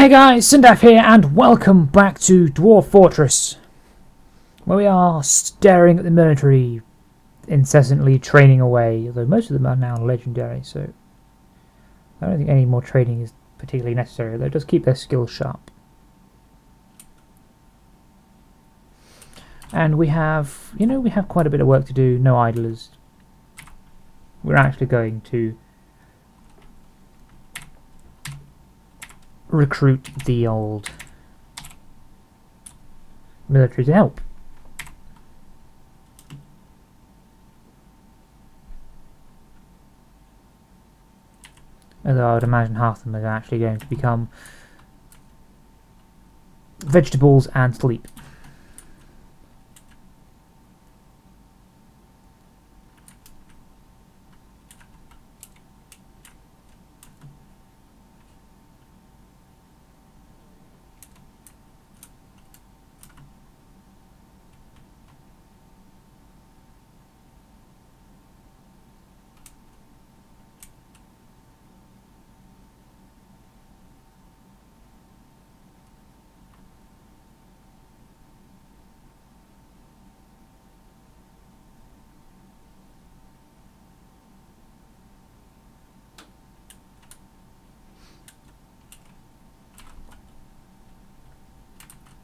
Hey guys, Cyndaf here, and welcome back to Dwarf Fortress, where we are staring at the military, incessantly training away, although most of them are now legendary, so I don't think any more training is particularly necessary, though just keep their skills sharp. And we have quite a bit of work to do, no idlers. We're actually going to recruit the old military to help. Although I would imagine half of them are actually going to become vegetables and sleep.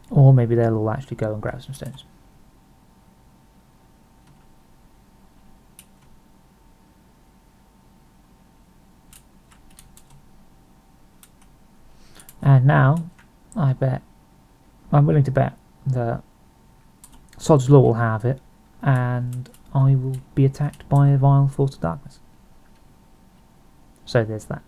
Or maybe they'll all actually go and grab some stones. And now, I'm willing to bet that Sod's Law will have it, and I will be attacked by a vile force of darkness. So there's that.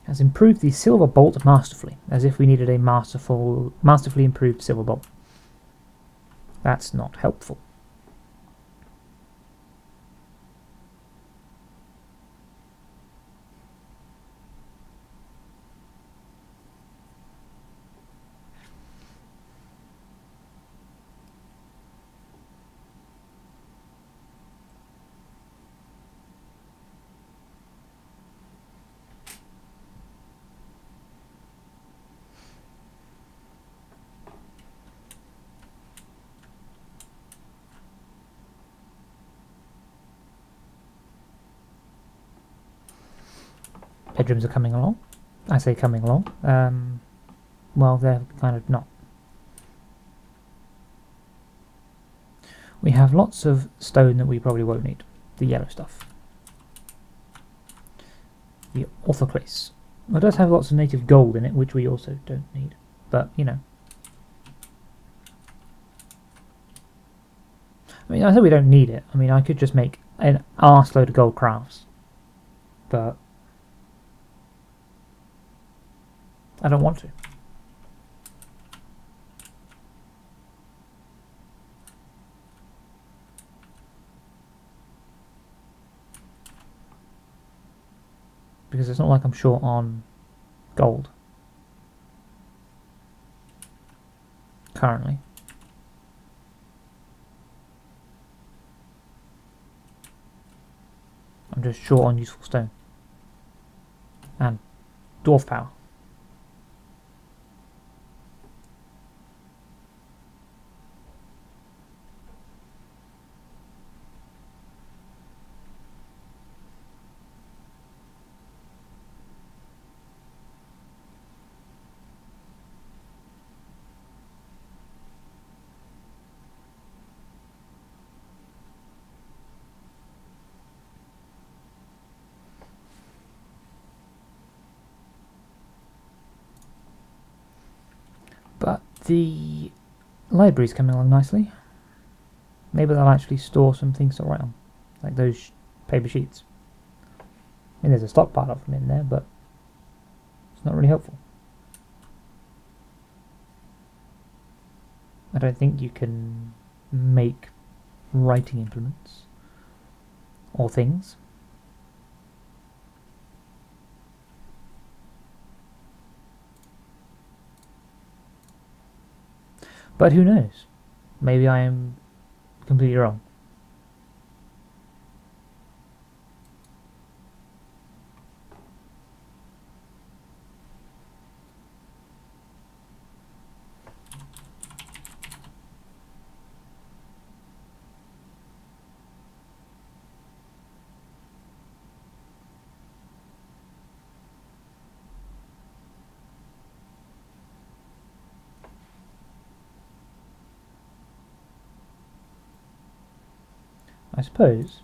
Has improved the silver bolt masterfully, as if we needed a masterfully improved silver bolt. That's not helpful. Bedrooms are coming along. I say coming along. Well, they're kind of not. We have lots of stone that we probably won't need. The yellow stuff. The orthoclase. It does have lots of native gold in it, which we also don't need. But, you know. I mean, I say we don't need it. I mean, I could just make an arseload of gold crafts. But I don't want to. Because it's not like I'm short on gold currently. I'm just short on useful stone and dwarf power. But the library's coming along nicely. Maybe they'll actually store some things to write on, like those paper sheets. I mean, there's a stockpile of them in there, but it's not really helpful. I don't think you can make writing implements or things. But who knows? Maybe I am completely wrong. I suppose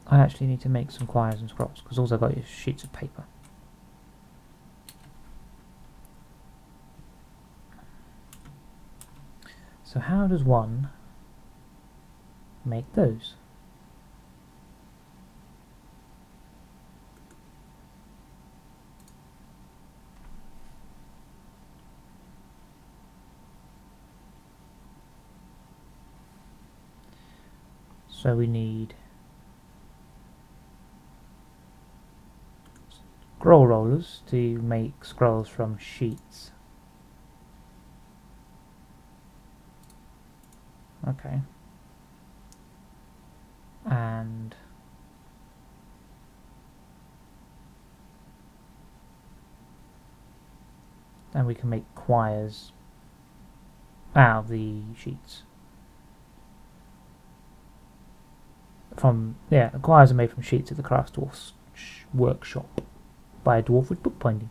I actually need to make some quires and scrolls, because all I've got is sheets of paper. So how does one make those? So we need scroll rollers to make scrolls from sheets. Okay. And then we can make quires out of the sheets. The quires are made from sheets at the Craft Dwarf's workshop by a dwarf with bookbinding.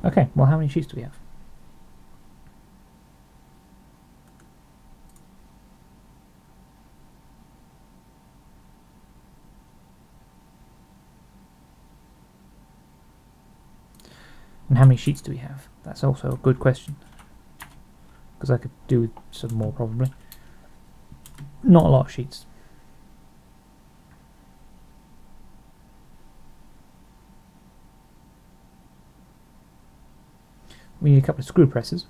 Okay, well, how many sheets do we have? And how many sheets do we have? That's also a good question, because I could do with some more probably. Not a lot of sheets. We need a couple of screw presses.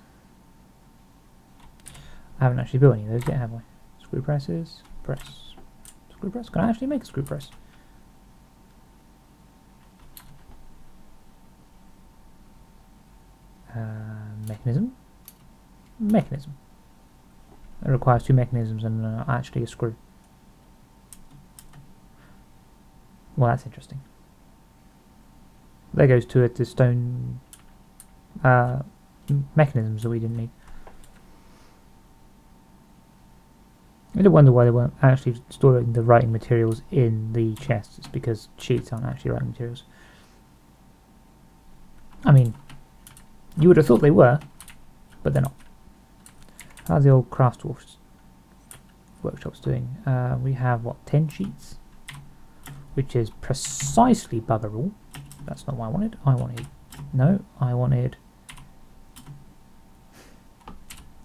I haven't actually built any of those yet, have I? Screw presses, press. Screw press? Can I actually make a screw press? Mechanism. It requires two mechanisms and actually a screw. Well, that's interesting. There goes two of the stone mechanisms that we didn't need. I did wonder why they weren't actually storing the writing materials in the chests. It's because sheets aren't actually writing materials. I mean, you would have thought they were, but they're not. How's the old Craft Dwarf's workshop's doing? We have, what, 10 sheets? Which is precisely bugger all. That's not what I wanted. I wanted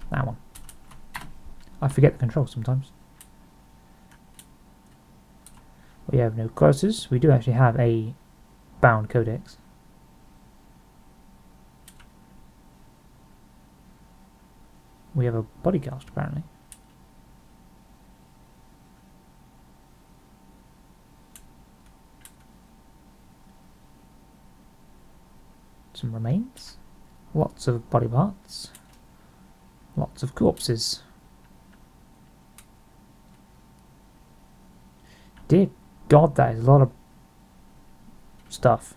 that one. I forget the controls sometimes. We have no curses. We do actually have a bound codex. We have a bodycast apparently. Some remains. Lots of body parts. Lots of corpses. Dear God, that is a lot of stuff.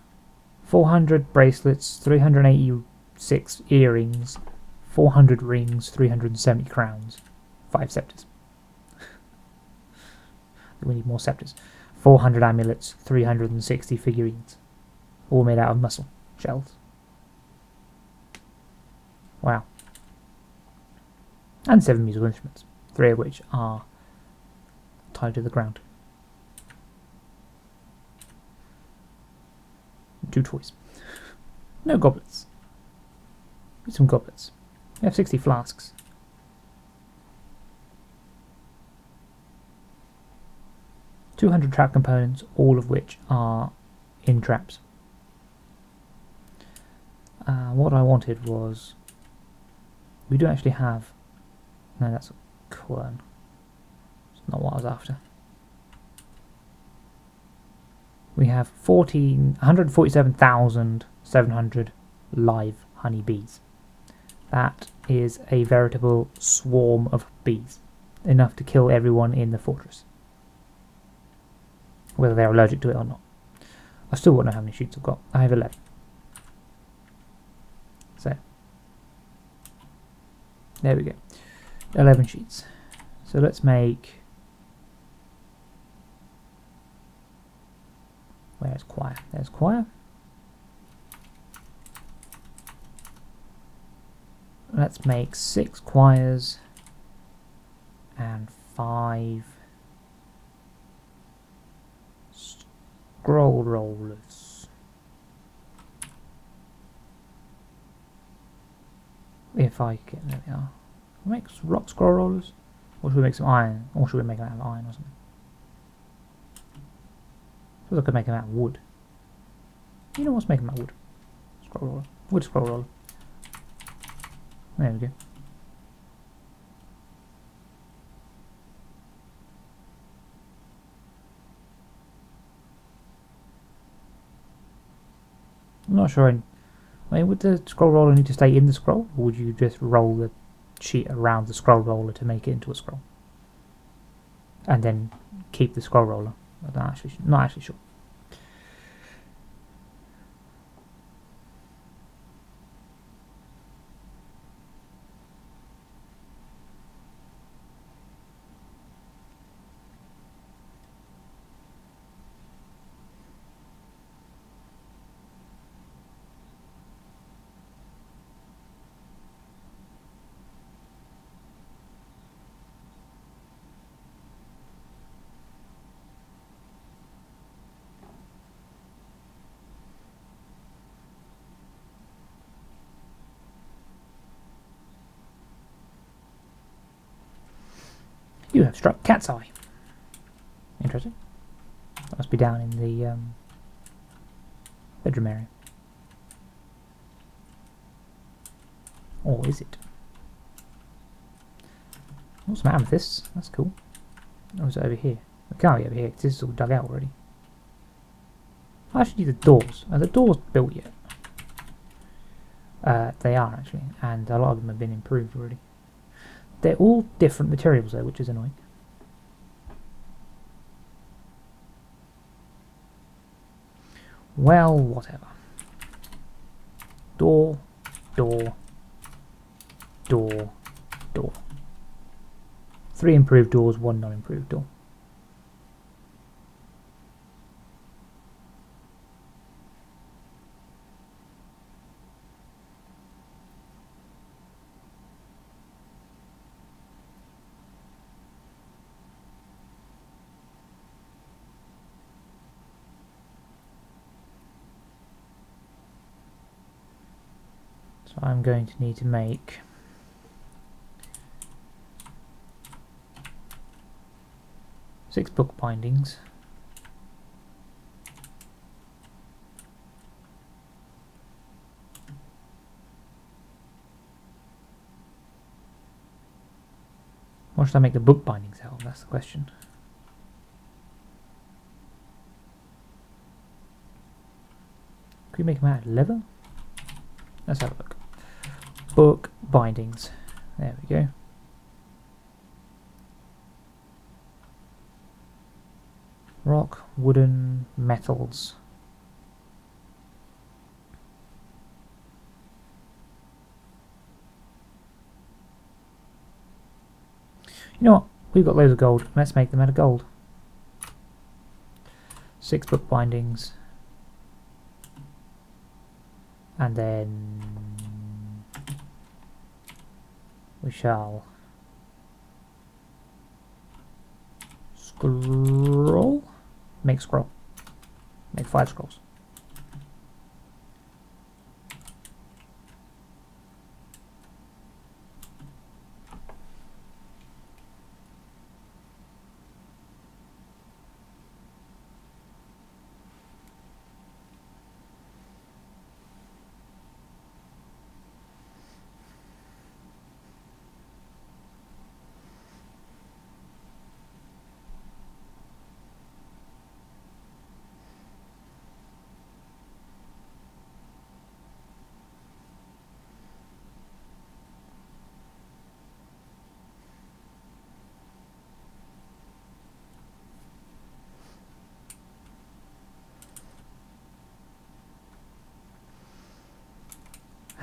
400 bracelets, 386 earrings, 400 rings, 370 crowns, 5 scepters. We need more scepters. 400 amulets, 360 figurines, all made out of muscle shells. Wow. And 7 musical instruments, 3 of which are tied to the ground. 2 toys. No goblets. Need some goblets. We have 60 flasks. $200 trap components, all of which are in traps. What I wanted was... We do actually have... No, that's a quern. not what I was after. We have 147,700 live honeybees. That is a veritable swarm of bees, enough to kill everyone in the fortress, whether they're allergic to it or not. I still won't know how many sheets I've got. I have 11. So, there we go. 11 sheets. So let's make... Where's choir? There's choir. Let's make 6 choirs and 5 scroll rollers. If I get... There we are. Make rock scroll rollers? Or should we make some iron? Or should we make them out of iron or something? I suppose I could make them out of wood. You know what's making them out of wood? Scroll roller. Wood scroll roller. There we go. I'm not sure. I mean, would the scroll roller need to stay in the scroll, or would you just roll the sheet around the scroll roller to make it into a scroll, and then keep the scroll roller? I'm not actually sure. You have struck cat's eye. Interesting. That must be down in the bedroom area. Or is it? Oh, some amethysts. That's cool. Or is it over here? It can't be over here because this is all dug out already. I actually need the doors. Are the doors built yet? They are actually, and a lot of them have been improved already. They're all different materials though, which is annoying. Well, whatever. Door, door, door, door. 3 improved doors, 1 non-improved door. So I'm going to need to make six book bindings. What should I make the book bindings out of? That's the question. Could we make them out of leather? Let's have a look. Book bindings. There we go. Rock, wooden, metals. You know what? We've got loads of gold. Let's make them out of gold. 6 book bindings. And then we shall scroll. Make scroll. Make 5 scrolls.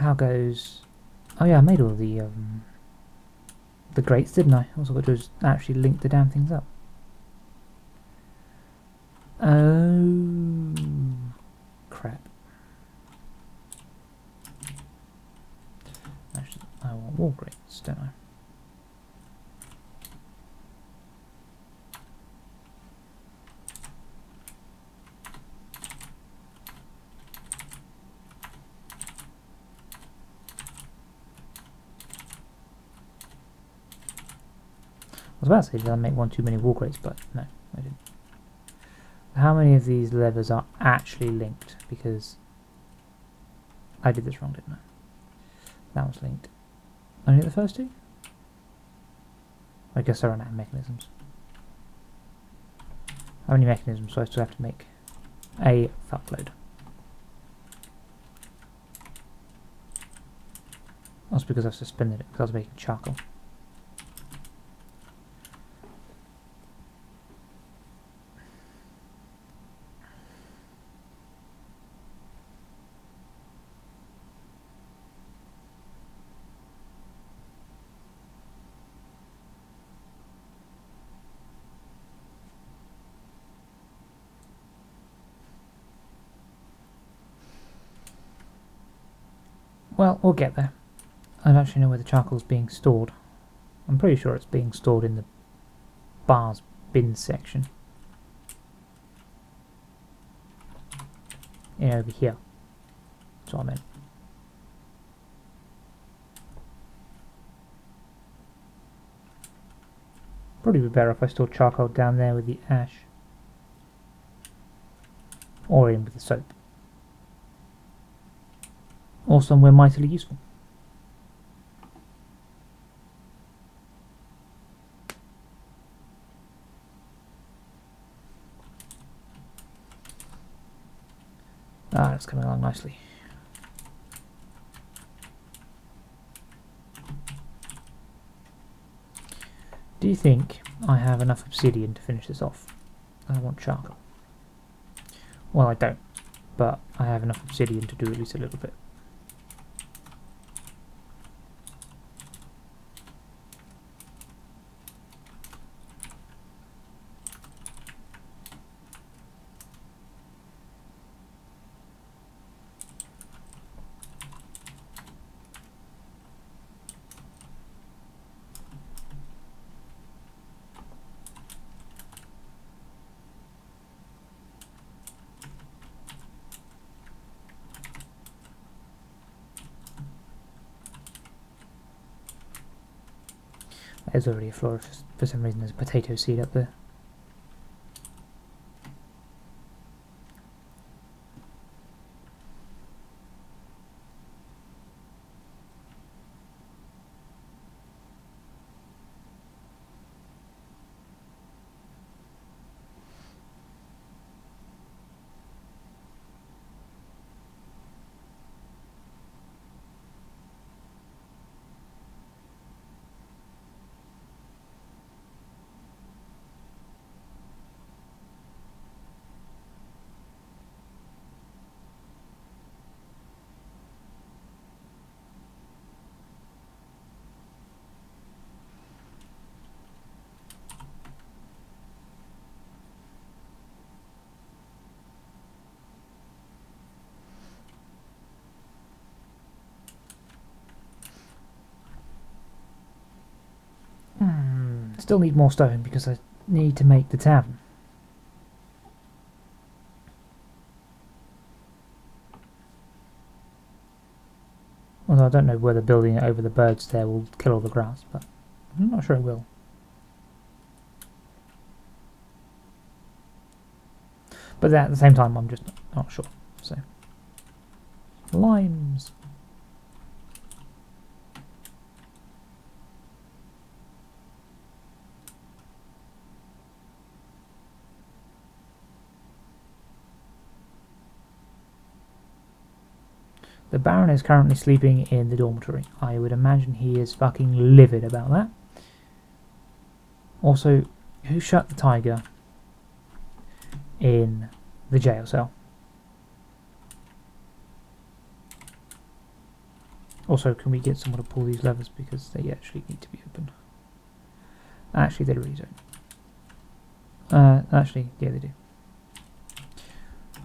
how goes... Oh yeah, I made all the grates, didn't I? Also got to actually link the damn things up. Oh, crap. Actually, I want wall grates, don't I? I was about to say, did I make one too many wall grates, but no, I didn't. How many of these levers are actually linked? Because I did this wrong, didn't I? That was linked. Only the first two? I guess I run out of mechanisms. How many mechanisms do I still have to make? A fuckload. That's because I've suspended it, because I was making charcoal. Well, we'll get there. I don't actually know where the charcoal's being stored. I'm pretty sure it's being stored in the bars bin section. Yeah, over here. That's what I meant. Probably be better if I stored charcoal down there with the ash. Or in with the soap. Or somewhere mightily useful. Ah, it's coming along nicely. Do you think I have enough obsidian to finish this off? I want charcoal. Well, I don't, but I have enough obsidian to do at least a little bit. There's already a floor. For some reason there's a potato seed up there. Still need more stone because I need to make the tavern. Although I don't know whether building it over the birds there will kill all the grass, but I'm not sure it will. But at the same time I'm just not sure. So limes. The Baron is currently sleeping in the dormitory. I would imagine he is fucking livid about that. Also, who shut the tiger in the jail cell? Also, can we get someone to pull these levers because they actually need to be open? Actually, they really don't. Actually, yeah, they do.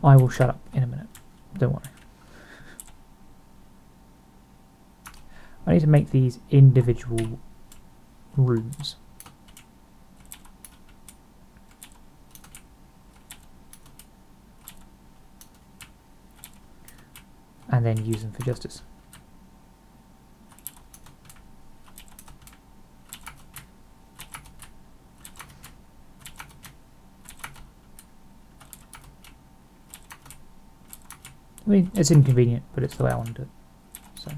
I will shut up in a minute. Don't worry. I need to make these individual rooms. And then use them for justice. I mean, it's inconvenient, but it's the way I want to do it. So.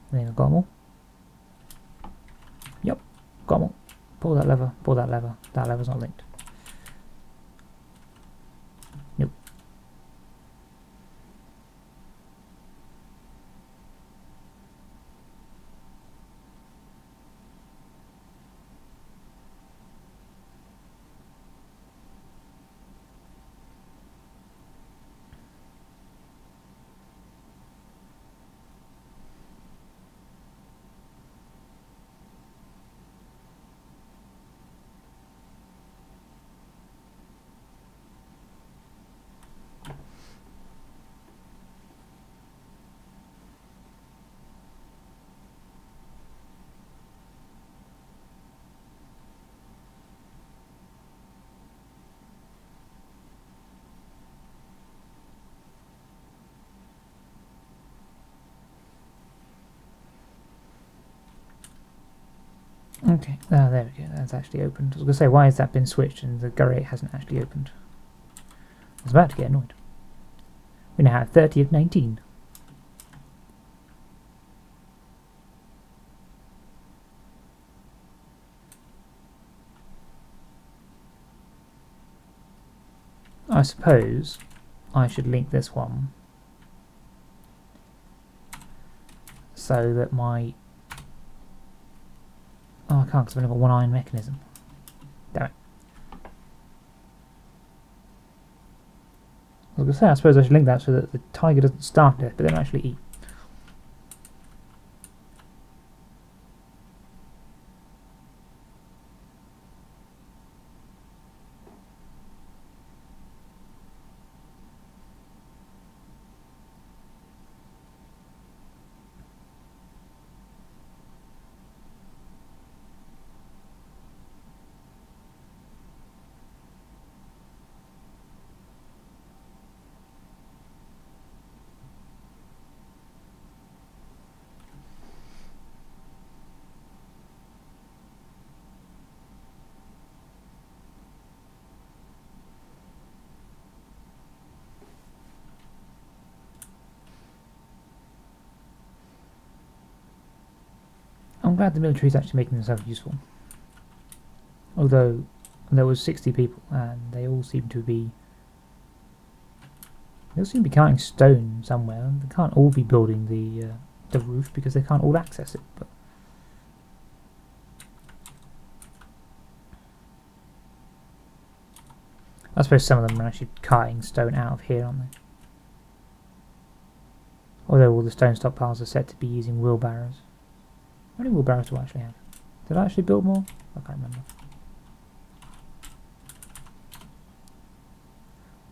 I think I've got them all. Yep, got them all. Pull that lever, pull that lever. That lever's not linked. Nope. Okay, there we go, that's actually opened. I was going to say, why has that been switched and the grate hasn't actually opened? I was about to get annoyed. We now have 30 of 19. I suppose I should link this one so that my... Oh, I can't because I've only got one iron mechanism. Damn it. I was going to say, I suppose I should link that so that the tiger doesn't starve to death, but then actually eat. I'm glad the military is actually making themselves useful. Although there was 60 people and they all seem to be... They all seem to be carrying stone somewhere. They can't all be building the roof because they can't all access it. But I suppose some of them are actually carting stone out of here, aren't they? Although all the stone stockpiles are said to be using wheelbarrows. How many wheelbarrows do I actually have? Did I actually build more? I can't remember.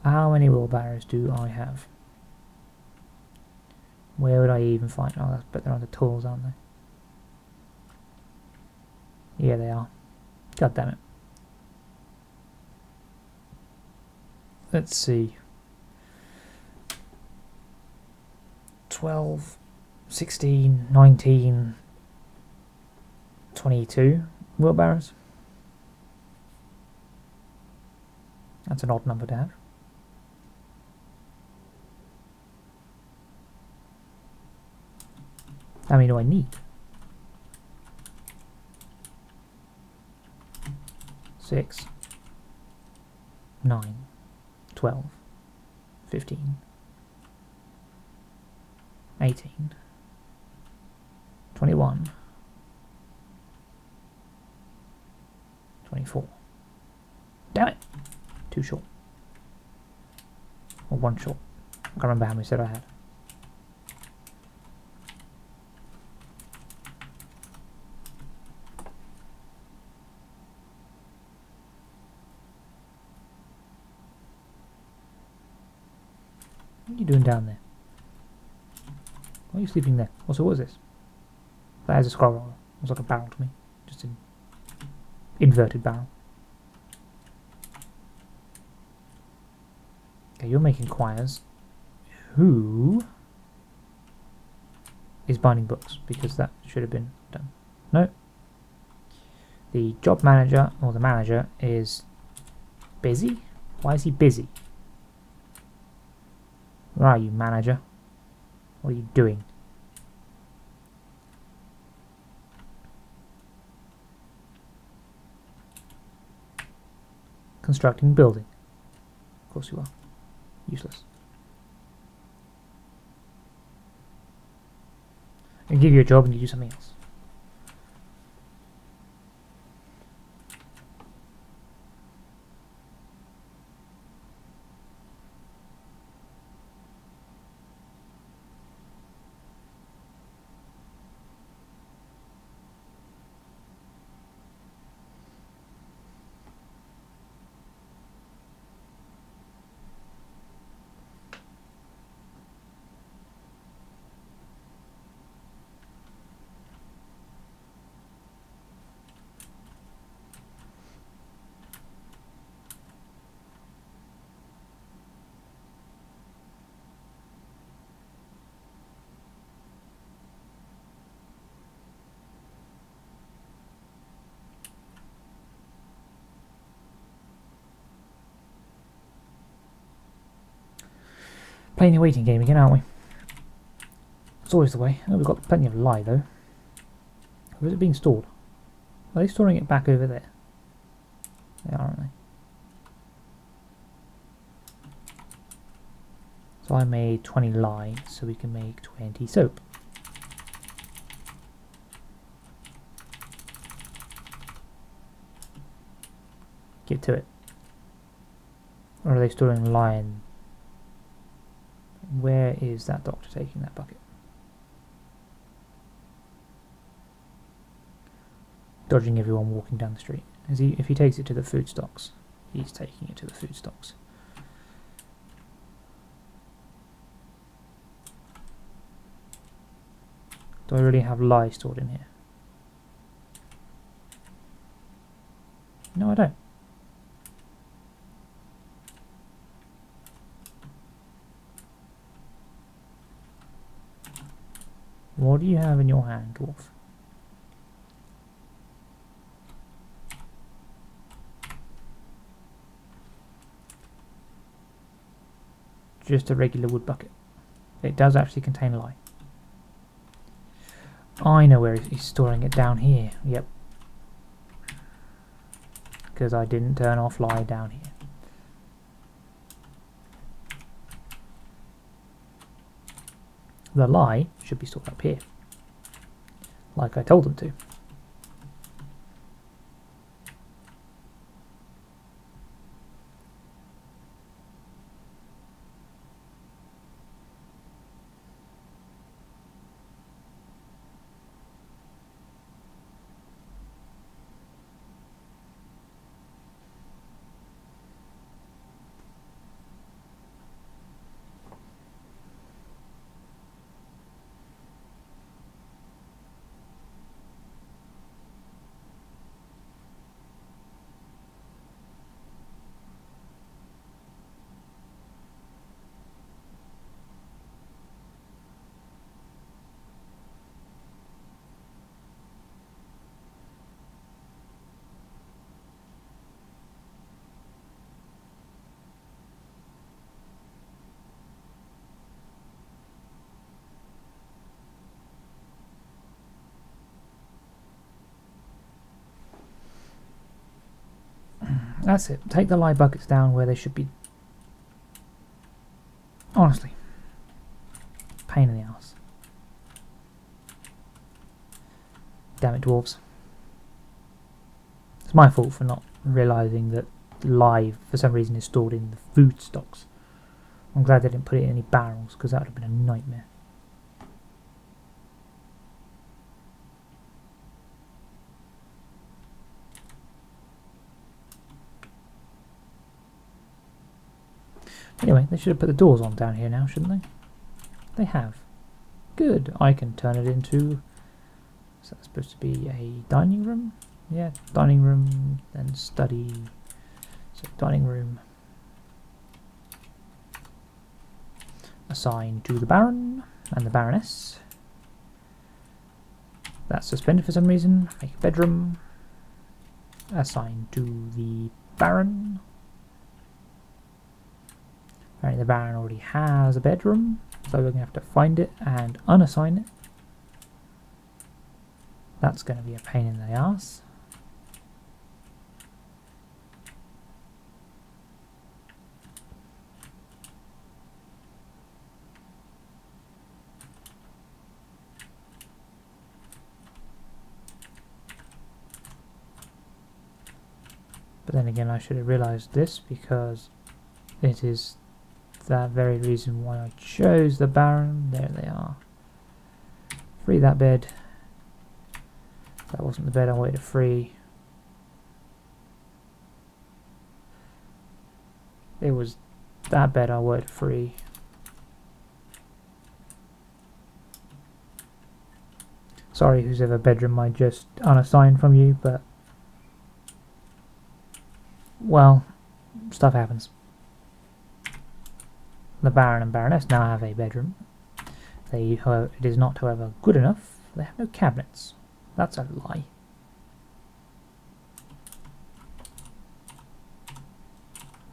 How many wheelbarrows do I have? Where would I even find? Oh, but they're on the tools, aren't they? Yeah, they are. God damn it. Let's see. 12, 16, 19, 22 wheelbarrows. That's an odd number to have. How many do I need? 6, 9, 12, 15, 18, 21, 24. Damn it! 2 short. Or 1 short. I can't remember how many said I had. What are you doing down there? Why are you sleeping there? Also, what is this? That is a scroll roller. It's like a barrel to me. Just an inverted barrel. Okay, you're making quires. Who is binding books? Because that should have been done. No. The job manager, or the manager, is busy? Why is he busy? Where are you, manager? What are you doing? Constructing building. Of course you are. Useless. I give you a job and you do something else. Playing the waiting game again, aren't we? It's always the way. Oh, we've got plenty of lie though. Where is it being stored? Are they storing it back over there? They are, aren't they? So I made 20 lye, so we can make 20 soap. Get to it. Or are they storing lye in? Where is that doctor taking that bucket? Dodging everyone walking down the street. Is he? If he takes it to the food stocks, he's taking it to the food stocks. Do I really have lye stored in here? No, I don't. What do you have in your hand, Dwarf? Just a regular wood bucket. It does actually contain lye. I know where he's storing it, down here. Yep. Because I didn't turn off lye down here. The lye should be stored up here, like I told them to. That's it. Take the lye buckets down where they should be. Honestly. Pain in the ass. Damn it, dwarves. It's my fault for not realising that lye, for some reason, is stored in the food stocks. I'm glad they didn't put it in any barrels, because that would have been a nightmare. Anyway, they should have put the doors on down here now, shouldn't they? They have. Good. I can turn it into... Is that supposed to be a dining room? Yeah, dining room, then study. So dining room. Assign to the Baron and the Baroness. That's suspended for some reason. Make a bedroom. Assign to the Baron. Apparently the Baron already has a bedroom, so we're going to have to find it and unassign it. That's going to be a pain in the ass. But then again, I should have realised this, because it is that very reason why I chose the Baron. There they are. Free that bed. That wasn't the bed I wanted to free. It was that bed I wanted to free. Sorry whose ever bedroom I just unassigned from you, but well, stuff happens. The Baron and Baroness now have a bedroom. They, however, it is not, however, good enough. They have no cabinets. That's a lie.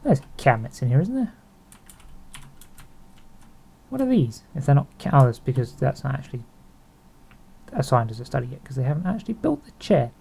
There's cabinets in here, isn't there? What are these? If they're not oh, that's because that's not actually assigned as a study yet, because they haven't actually built the chair.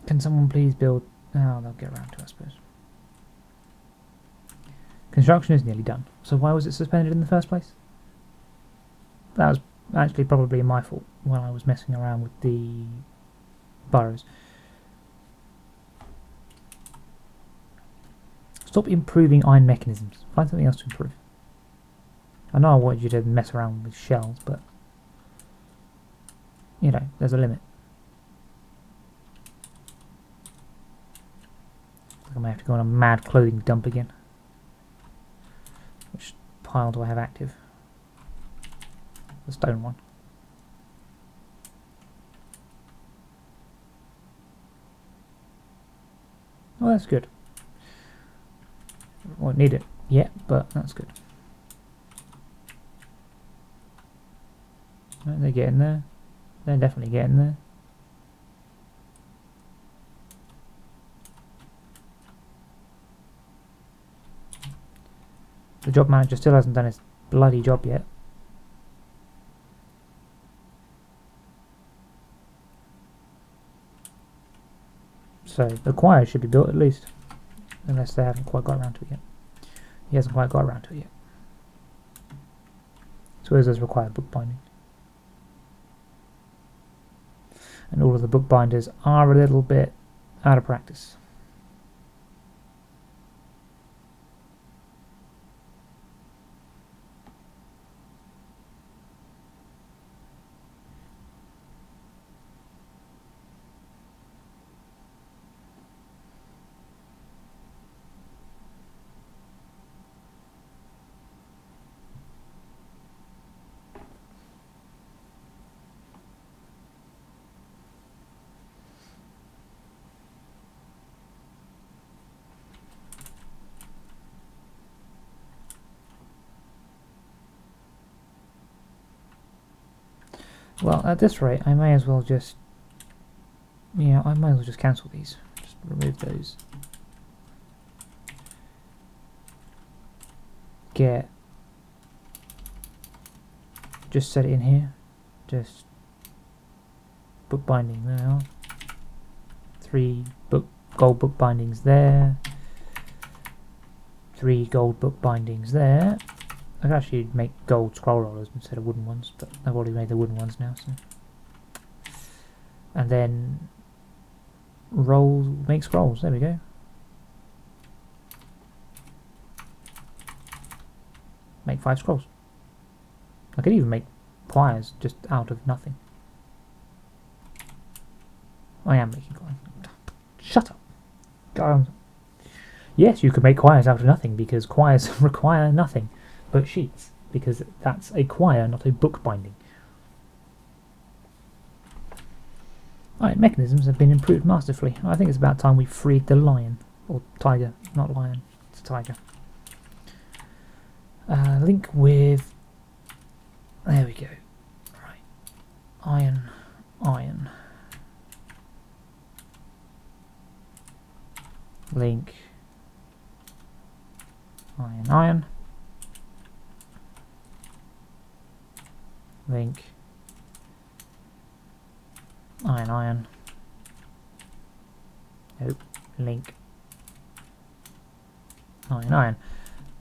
Can someone please build... Oh, they'll get around to it, I suppose. Construction is nearly done. So why was it suspended in the first place? That was actually probably my fault when I was messing around with the burrows. Stop improving iron mechanisms. Find something else to improve. I know I wanted you to mess around with shells, but... You know, there's a limit. I may have to go on a mad clothing dump again. Which pile do I have active? The stone one. Oh, that's good. Won't need it yet, but that's good. Right, they're getting there. They're definitely getting there. The job manager still hasn't done his bloody job yet. So the choir should be built at least. Unless they haven't quite got around to it yet. He hasn't quite got around to it yet. So it does require bookbinding. And all of the bookbinders are a little bit out of practice. Well, at this rate, I may as well just... Yeah, I might as well just cancel these. Just remove those. Just set it in here. Just... bookbinding there. 3 gold bookbindings there. 3 gold bookbindings there. I could actually make gold scroll rollers instead of wooden ones, but I've already made the wooden ones now, so... And then... make scrolls, there we go. Make 5 scrolls. I could even make quires just out of nothing. I am making quires. Shut up! Yes, you could make quires out of nothing, because quires require nothing but sheets, because that's a quire, not a bookbinding. Alright, mechanisms have been improved masterfully. I think it's about time we freed the lion. Or tiger, not lion, it's a tiger. Link with... There we go. Right. Iron. Link. Iron. Link. Iron. Nope. Link. Iron.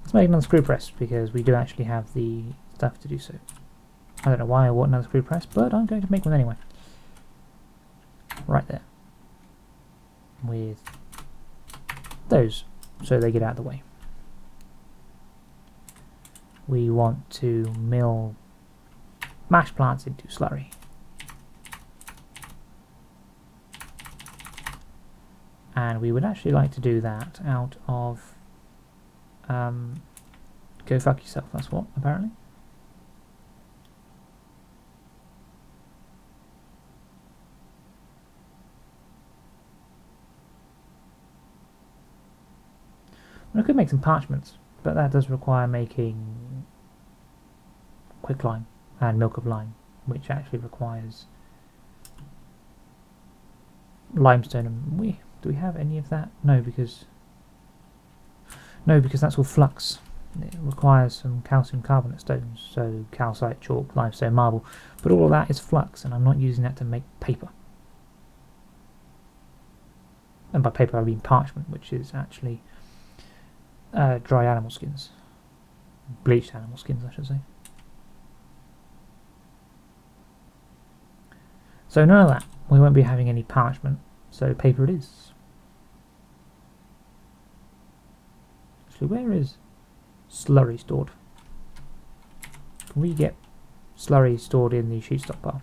Let's make another screw press, because we do actually have the stuff to do so. I don't know why I want another screw press, but I'm going to make one anyway. Right there. With those, so they get out of the way. We want to mill mash plants into slurry. And we would actually like to do that out of go fuck yourself, that's what, apparently. Well, I could make some parchments, but that does require making quicklime and milk of lime, which actually requires limestone. And do we have any of that? No, because that's all flux. It requires some calcium carbonate stones, so calcite, chalk, limestone, marble, but all of that is flux, and I'm not using that to make paper. And by paper I mean parchment, which is actually dry animal skins. Bleached animal skins, I should say. So none of that. We won't be having any parchment, so paper it is. Actually, where is slurry stored? Can we get slurry stored in the sheet stockpile?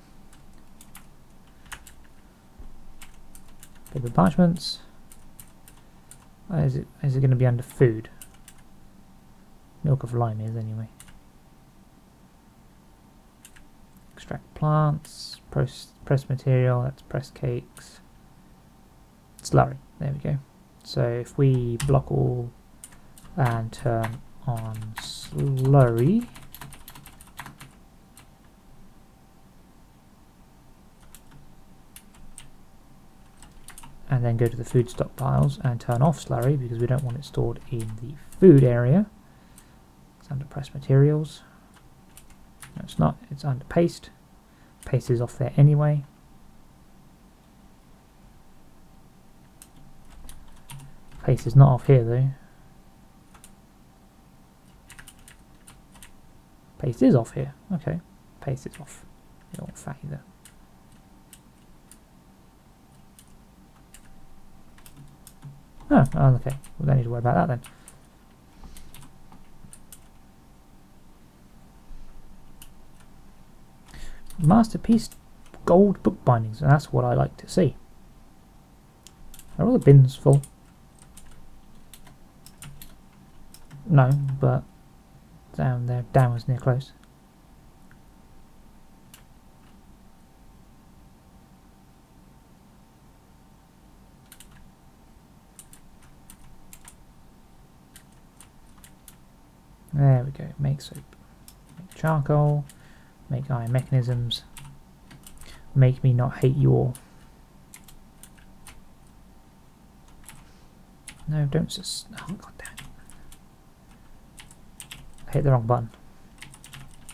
Paper parchments. Is it going to be under food? Milk of lime is anyway. Extract plants, press material, that's press cakes. Slurry, there we go. So if we block all and turn on slurry, and then go to the food stockpiles and turn off slurry because we don't want it stored in the food area. It's under press materials. No, it's not, it's under paste. Paste is off there anyway. Paste is not off here though. Paste is off here. Okay, paste is off. You don't want fat either. Oh, okay. We don't need to worry about that then. Masterpiece gold bookbindings, and that's what I like to see. Are all the bins full? No, but down there, down was near close. There we go. Make soap, make charcoal, make iron mechanisms, make me not hate you all. No, don't just... Oh, god damn it. I hit the wrong button.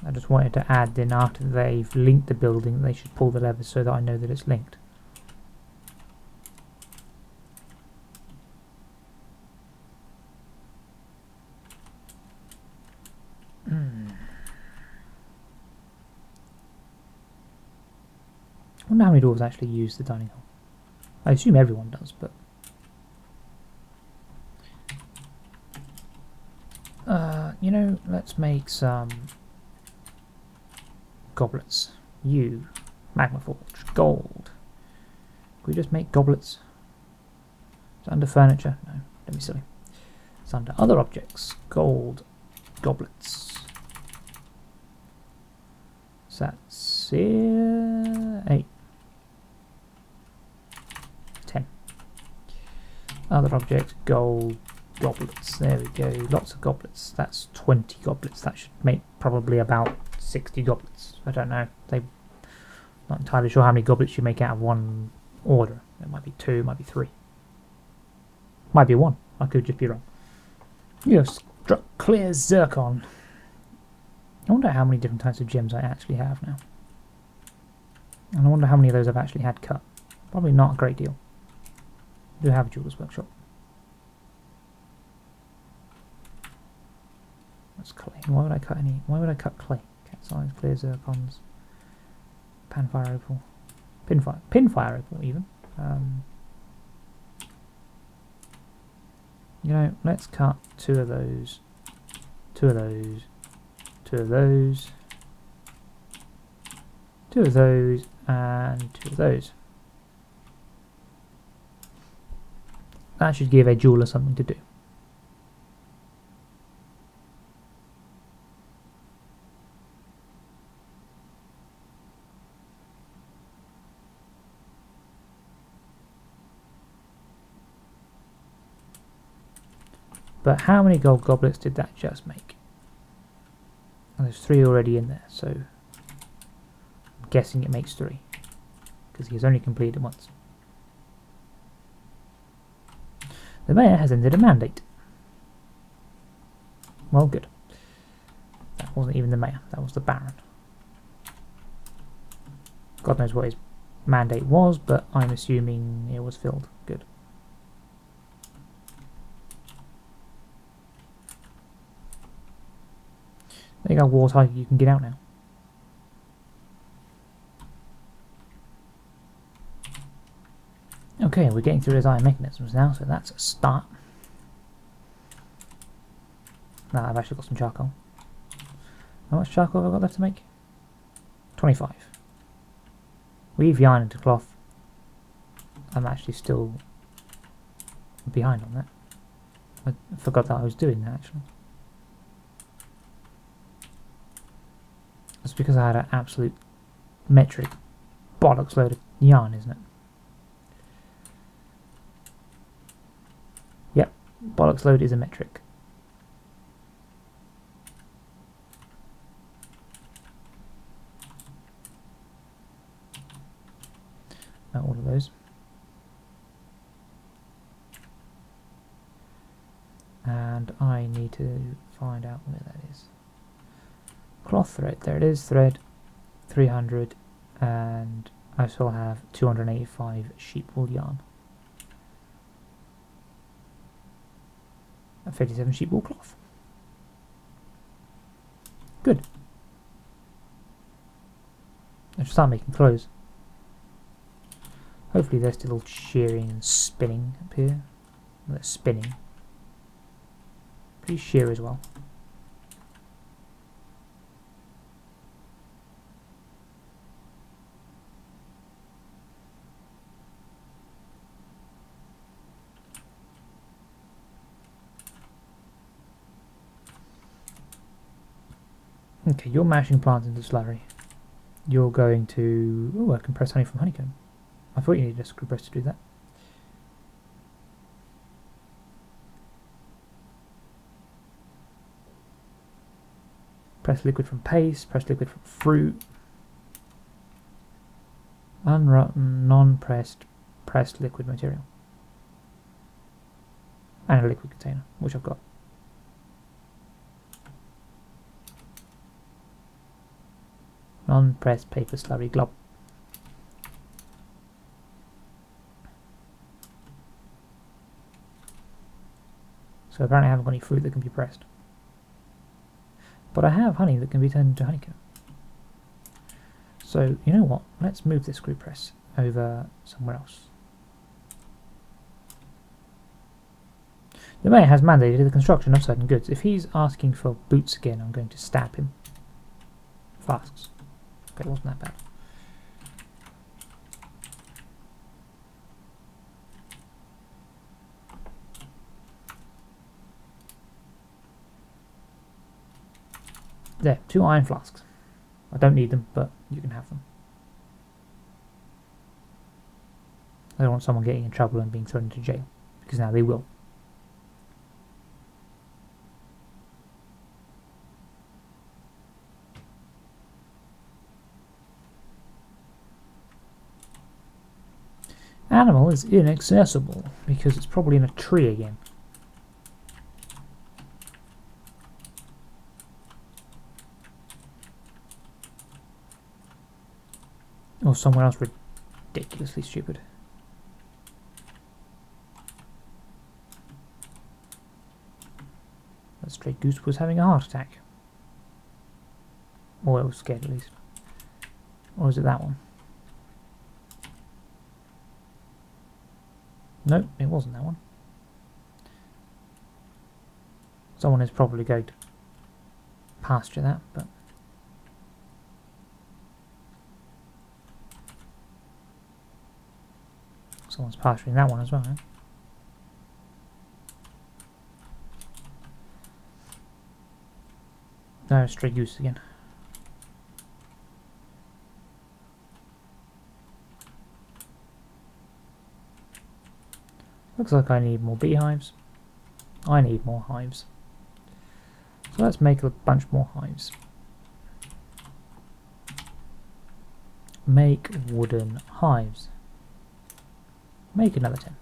I just wanted to add in after they've linked the building, they should pull the lever so that I know that it's linked. I wonder how many dwarves actually use the dining hall. I assume everyone does, but... you know, let's make some goblets. You, magma forge, gold. Can we just make goblets? Is it under furniture? No, don't be silly. It's under other objects. Gold, goblets. So that's 8. 10. Other objects, gold, goblets. There we go. Lots of goblets. That's 20 goblets. That should make probably about 60 goblets. I don't know. They're not entirely sure how many goblets you make out of one order. It might be 2, it might be 3. Might be 1. I could just be wrong. You have struck clear zircon. I wonder how many different types of gems I actually have now. And I wonder how many of those I've actually had cut. Probably not a great deal. I do have a jeweler's workshop. That's clay. Why would I cut any? Why would I cut clay? Cat's eyes, clear zircons, panfire opal, pinfire opal even. You know, let's cut 2 of those, 2 of those, 2 of those, 2 of those, and 2 of those. That should give a jeweler something to do. But how many gold goblets did that just make? And there's 3 already in there, so I'm guessing it makes 3. Because he's only completed it once. The mayor has ended a mandate. Well, good. That wasn't even the mayor, that was the baron. God knows what his mandate was, but I'm assuming it was filled. Good. There you go, war tiger, you can get out now. Okay, we're getting through those iron mechanisms now, so that's a start. Now I've actually got some charcoal. How much charcoal have I got left to make? 25. Weave yarn into cloth. I'm actually still behind on that. I forgot that I was doing that actually. That's because I had an absolute metric bollocks load of yarn, isn't it? Yep, bollocks load is a metric. Not all of those. And I need to find out where that is. Cloth thread, there it is, thread 300, and I still have 285 sheep wool yarn and 57 sheep wool cloth. Good. I should start making clothes. Hopefully they're still shearing and spinning up here. Well, they're spinning. Please shear as well. Okay, you're mashing plants into slurry. You're going to... Oh, I can press honey from honeycomb. I thought you needed a screw press to do that. Press liquid from paste, press liquid from fruit. Unrotten, non-pressed, pressed liquid material. And a liquid container, which I've got. Non-pressed paper slurry glob. So apparently I haven't got any fruit that can be pressed. But I have honey that can be turned into honeycomb. So, you know what? Let's move this screw press over somewhere else. The mayor has mandated the construction of certain goods. If he's asking for boots again, I'm going to stab him. Flasks. Okay, it wasn't that bad. There, 2 iron flasks. I don't need them, but you can have them. I don't want someone getting in trouble and being thrown into jail, because now they will. Animal is inaccessible, because it's probably in a tree again. Or somewhere else ridiculously stupid. That stray goose was having a heart attack. Or it was scared at least. Or is it that one? Nope, it wasn't that one. Someone is probably going to pasture that, but... Someone's pasturing that one as well, eh? There's stray goose again. Looks like I need more beehives. I need more hives. So let's make a bunch more hives. Make wooden hives. Make another 10.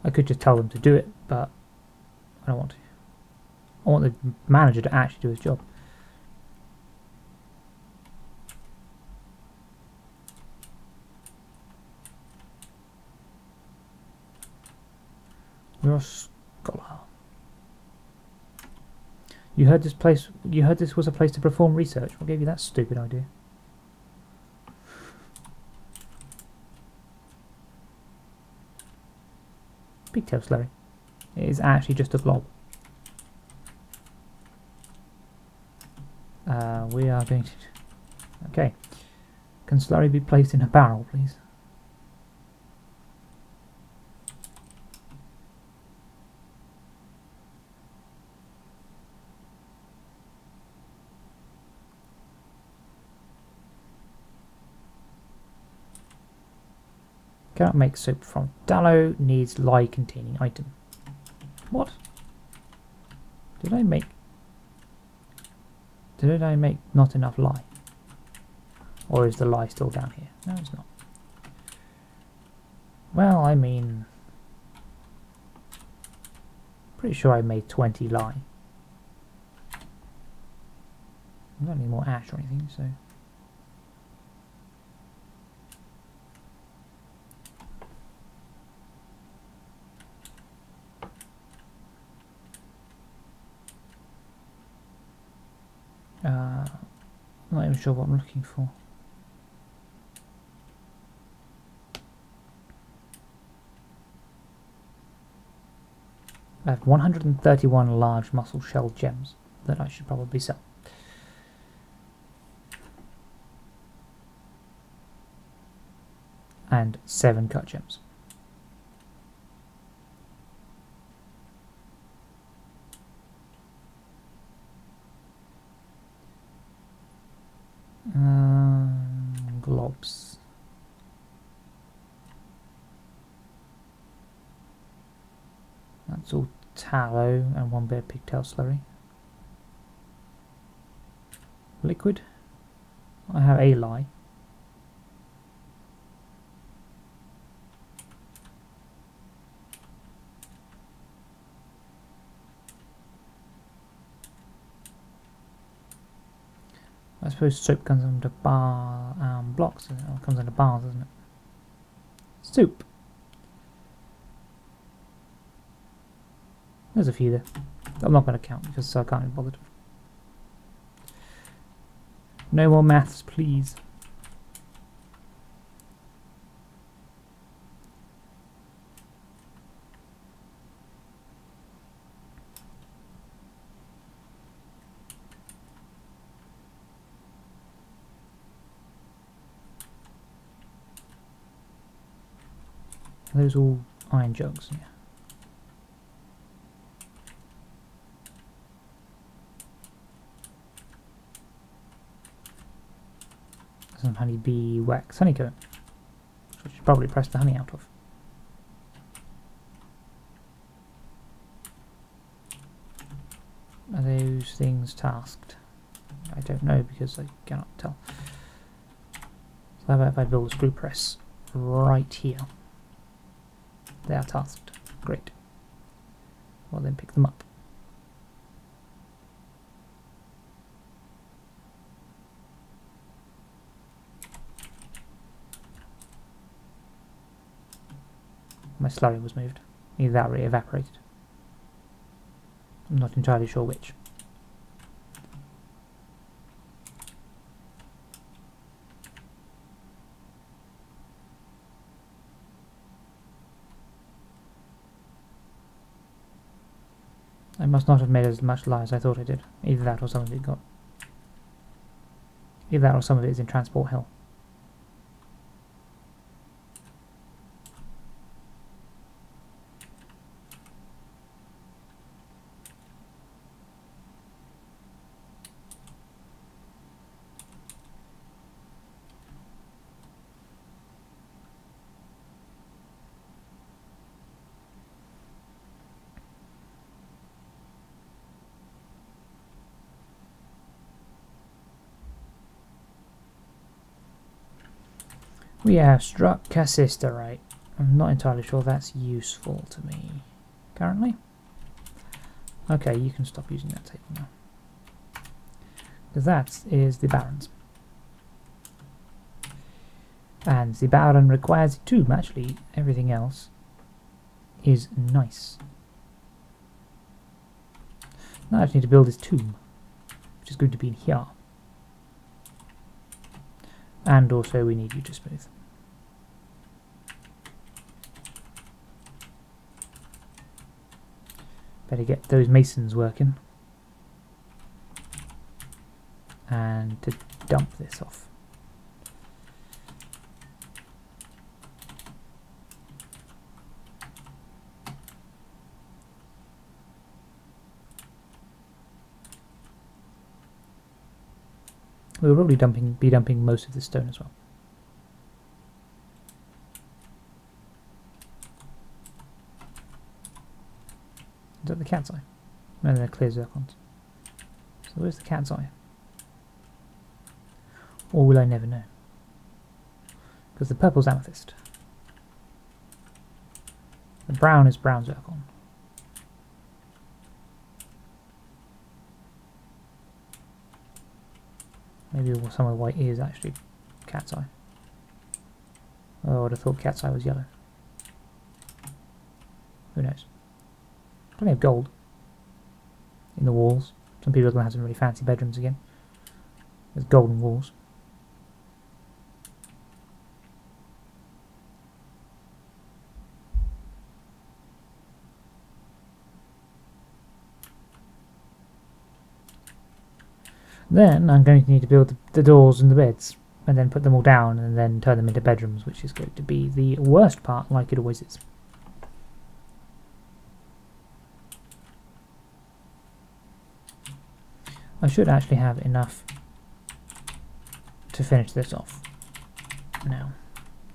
I could just tell them to do it, but I don't want to. I want the manager to actually do his job. You're a scholar. You heard this was a place to perform research. What gave you that stupid idea? Pigtail slurry. It is actually just a blob. We are going to... Okay. Can slurry be placed in a barrel, please? Cannot make soap from tallow, needs lye containing item. What? Did I make not enough lye? Or is the lye still down here? No, it's not. Well, I mean... Pretty sure I made 20 lye. I don't need more ash or anything, so... I'm not even sure what I'm looking for. I have 131 large mussel shell gems that I should probably sell. And 7 cut gems. Globs. That's all tallow and 1 bit of pigtail slurry. Liquid. I have a lie. I suppose soap comes under blocks, doesn't it? Or comes under bars, doesn't it? Soup. There's a few there. I'm not going to count because I can't be bothered. No more maths, please. Are those all iron jugs? Yeah. Some honeybee wax honeycomb, which I should probably press the honey out of. Are those things tasked? I don't know because I cannot tell. So how about if I build a screw press right here? They are tasked. Great. Well then pick them up. My slurry was moved. Either that or it evaporated. I'm not entirely sure which. I must not have made as much lye as I thought I did. Either that or some of it got... Either that or some of it is in transport hell. We have struck cassisterite. I'm not entirely sure that's useful to me currently. Okay, you can stop using that table now. Because that is the Baron's. And the Baron requires a tomb. Actually, everything else is nice. Now I just need to build his tomb, which is going to be in here. And also we need you to smooth. Better get those masons working. And to dump this off. We'll probably be dumping most of the stone as well. Is that the cat's eye? No, they're clear zircons. So where's the cat's eye? Or will I never know? Because the purple's amethyst. The brown is brown zircon. Maybe some of the white is actually cat's eye. Oh, I would have thought cat's eye was yellow. Who knows? Plenty of gold in the walls. Some people are going to have some really fancy bedrooms again. There's golden walls. Then I'm going to need to build the doors and the beds, and then put them all down, and then turn them into bedrooms, which is going to be the worst part, like it always is. I should actually have enough to finish this off. Now,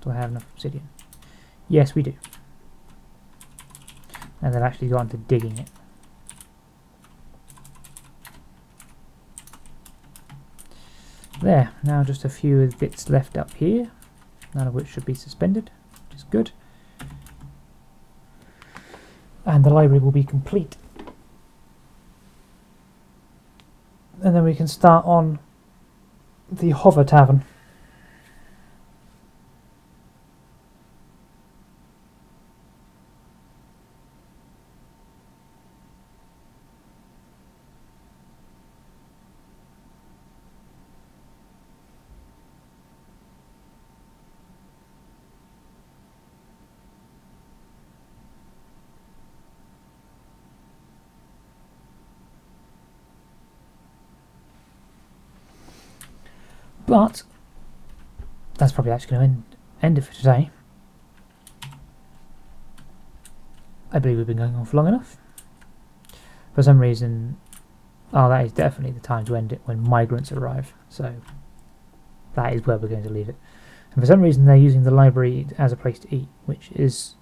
do I have enough obsidian? Yes, we do. And they've actually gone to digging it. There, now just a few of the bits left up here, none of which should be suspended, which is good. And the library will be complete. And then we can start on the Hover Tavern. But that's probably actually going to end it for today. I believe we've been going on for long enough. For some reason, oh, that is definitely the time to end it, when migrants arrive. So that is where we're going to leave it. And for some reason they're using the library as a place to eat, which is,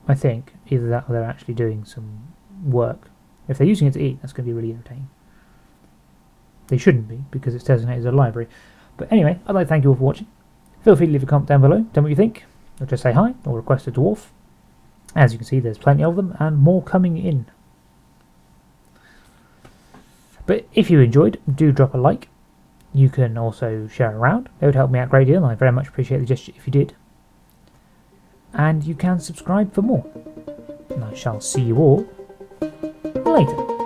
I think, either that or they're actually doing some work. If they're using it to eat, that's going to be really irritating. They shouldn't be, because it's designated as a library. But anyway, I'd like to thank you all for watching. Feel free to leave a comment down below, tell me what you think, or just say hi, or request a dwarf. As you can see, there's plenty of them, and more coming in. But if you enjoyed, do drop a like. You can also share around. It would help me out a great deal, and I very much appreciate the gesture if you did. And you can subscribe for more. And I shall see you all later.